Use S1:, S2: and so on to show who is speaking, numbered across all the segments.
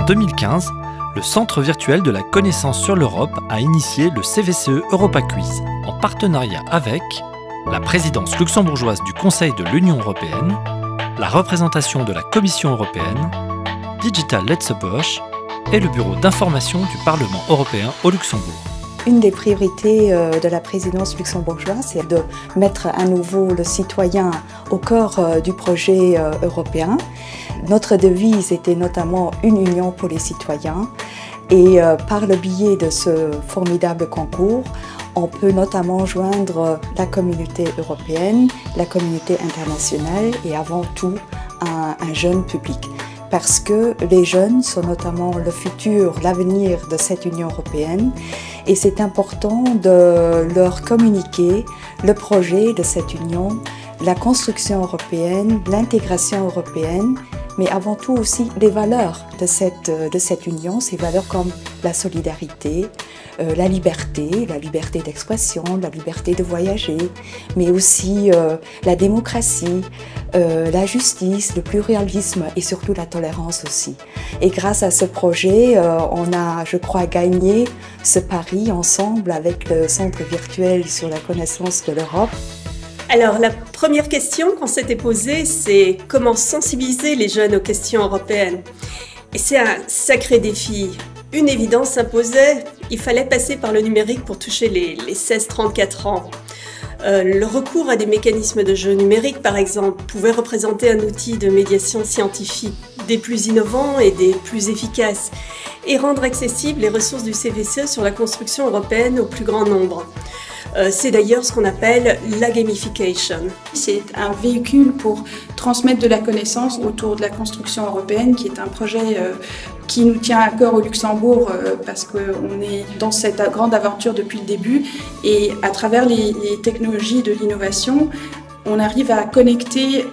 S1: 2015, le Centre virtuel de la connaissance sur l'Europe a initié le CVCE Europa Quiz en partenariat avec la présidence luxembourgeoise du Conseil de l'Union européenne, la représentation de la Commission européenne, Digital Letzebosch et le Bureau d'information du Parlement européen au Luxembourg.
S2: Une des priorités de la présidence luxembourgeoise, c'est de mettre à nouveau le citoyen au cœur du projet européen. Notre devise était notamment « Une union pour les citoyens » et par le biais de ce formidable concours, on peut notamment joindre la communauté européenne, la communauté internationale et avant tout un jeune public. Parce que les jeunes sont notamment le futur, l'avenir de cette Union européenne et c'est important de leur communiquer le projet de cette Union, la construction européenne, l'intégration européenne, mais avant tout aussi les valeurs de cette Union, ces valeurs comme la solidarité, la liberté d'expression, la liberté de voyager, mais aussi la démocratie, la justice, le pluralisme et surtout la tolérance aussi. Et grâce à ce projet, on a, je crois, gagné ce pari ensemble avec le Centre virtuel sur la connaissance de l'Europe.
S3: Alors, la première question qu'on s'était posée, c'est comment sensibiliser les jeunes aux questions européennes. Et c'est un sacré défi. Une évidence s'imposait, il fallait passer par le numérique pour toucher les 16-34 ans. Le recours à des mécanismes de jeu numériques, par exemple, pouvait représenter un outil de médiation scientifique des plus innovants et des plus efficaces, et rendre accessibles les ressources du CVCE sur la construction européenne au plus grand nombre. C'est d'ailleurs ce qu'on appelle la gamification.
S4: C'est un véhicule pour transmettre de la connaissance autour de la construction européenne, qui est un projet qui nous tient à cœur au Luxembourg parce qu'on est dans cette grande aventure depuis le début. Et à travers les technologies de l'innovation, on arrive à connecter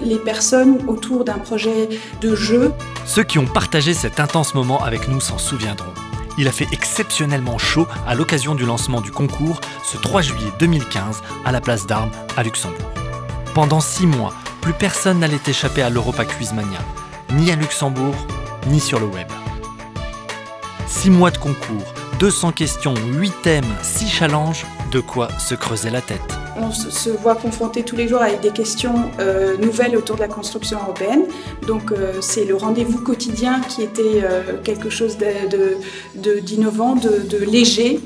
S4: les personnes autour d'un projet de jeu.
S1: Ceux qui ont partagé cet intense moment avec nous s'en souviendront. Il a fait exceptionnellement chaud à l'occasion du lancement du concours ce 3 juillet 2015 à la Place d'Armes à Luxembourg. Pendant 6 mois, plus personne n'allait échapper à l'Europa Quiz Mania, ni à Luxembourg, ni sur le web. 6 mois de concours, 200 questions, 8 thèmes, 6 challenges, de quoi se creuser la tête.
S4: On se voit confronté tous les jours avec des questions nouvelles autour de la construction européenne. Donc c'est le rendez-vous quotidien qui était quelque chose d'innovant, de léger.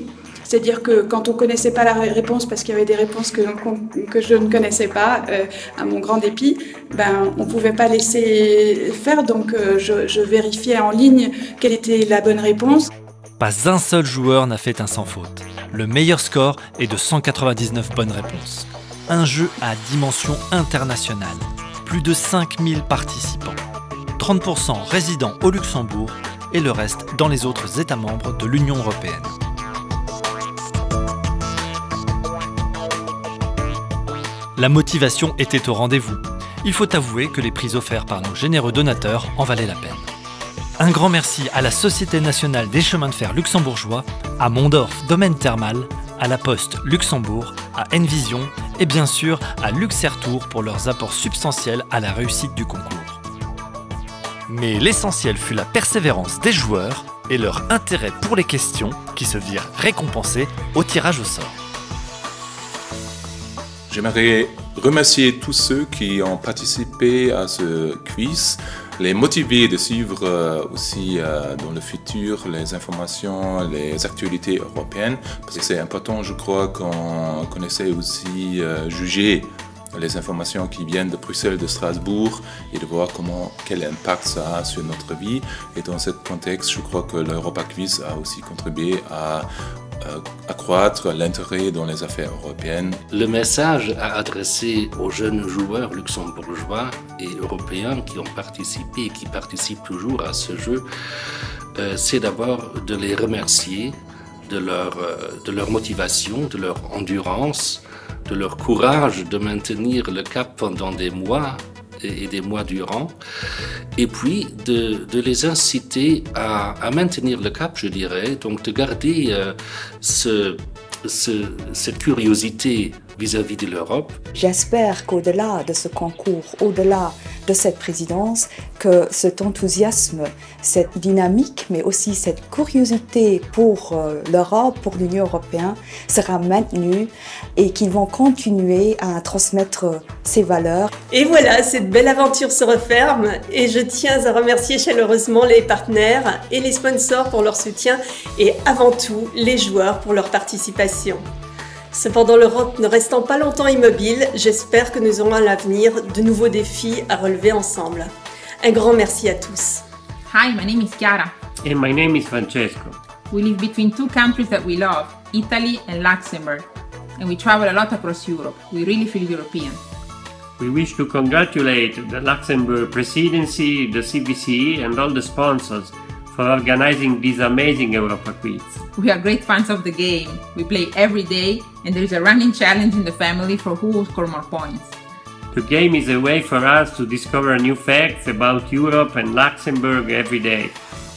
S4: C'est-à-dire que quand on ne connaissait pas la réponse, parce qu'il y avait des réponses que je ne connaissais pas, à mon grand dépit, on ne pouvait pas laisser faire. Donc je vérifiais en ligne quelle était la bonne réponse.
S1: Pas un seul joueur n'a fait un sans faute. Le meilleur score est de 199 bonnes réponses. Un jeu à dimension internationale. Plus de 5000 participants. 30% résidant au Luxembourg et le reste dans les autres États membres de l'Union européenne. La motivation était au rendez-vous. Il faut avouer que les prix offerts par nos généreux donateurs en valaient la peine. Un grand merci à la Société nationale des chemins de fer luxembourgeois, à Mondorf Domaine Thermal, à la Poste Luxembourg, à Envision et bien sûr à Luxairtour pour leurs apports substantiels à la réussite du concours. Mais l'essentiel fut la persévérance des joueurs et leur intérêt pour les questions qui se virent récompensés au tirage au sort.
S5: J'aimerais remercier tous ceux qui ont participé à ce quiz, les motiver de suivre aussi dans le futur les informations, les actualités européennes, parce que c'est important, je crois, qu'on essaie aussi juger les informations qui viennent de Bruxelles, de Strasbourg, et de voir quel impact ça a sur notre vie. Et dans ce contexte, je crois que l'Europa Quiz a aussi contribué à accroître l'intérêt dans les affaires européennes.
S6: Le message à adresser aux jeunes joueurs luxembourgeois et européens qui ont participé et qui participent toujours à ce jeu, c'est d'abord de les remercier de leur motivation, de leur endurance, de leur courage de maintenir le cap pendant des mois et des mois durant, et puis de les inciter à maintenir le cap, je dirais, donc de garder cette curiosité vis-à-vis de l'Europe.
S2: J'espère qu'au-delà de ce concours, au-delà de cette présidence, que cet enthousiasme, cette dynamique, mais aussi cette curiosité pour l'Europe, pour l'Union européenne, sera maintenue et qu'ils vont continuer à transmettre ces valeurs.
S3: Et voilà, cette belle aventure se referme et je tiens à remercier chaleureusement les partenaires et les sponsors pour leur soutien et avant tout les joueurs pour leur participation. Cependant, l'Europe ne restant pas longtemps immobile, j'espère que nous aurons à l'avenir de nouveaux défis à relever ensemble. Un grand merci à tous.
S7: Hi, my name is Chiara.
S8: And my name is Francesco.
S7: We live between two countries that we love, Italy and Luxembourg. And we travel a lot across Europe. We really feel European.
S8: We wish to congratulate the Luxembourg Presidency, the CBC and all the sponsors for organizing this amazing Europa Quiz.
S7: We are great fans of the game. We play every day and there is a running challenge in the family for who will score more points.
S8: The game is a way for us to discover new facts about Europe and Luxembourg every day,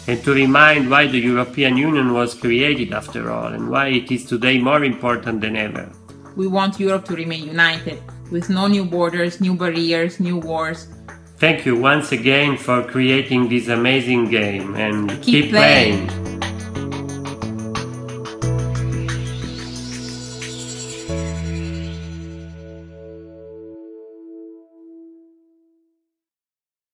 S8: and to remind why the European Union was created after all, and why it is today more important than ever.
S7: We want Europe to remain united, with no new borders, new barriers, new wars.
S8: Thank you once again for creating this amazing game, and keep playing.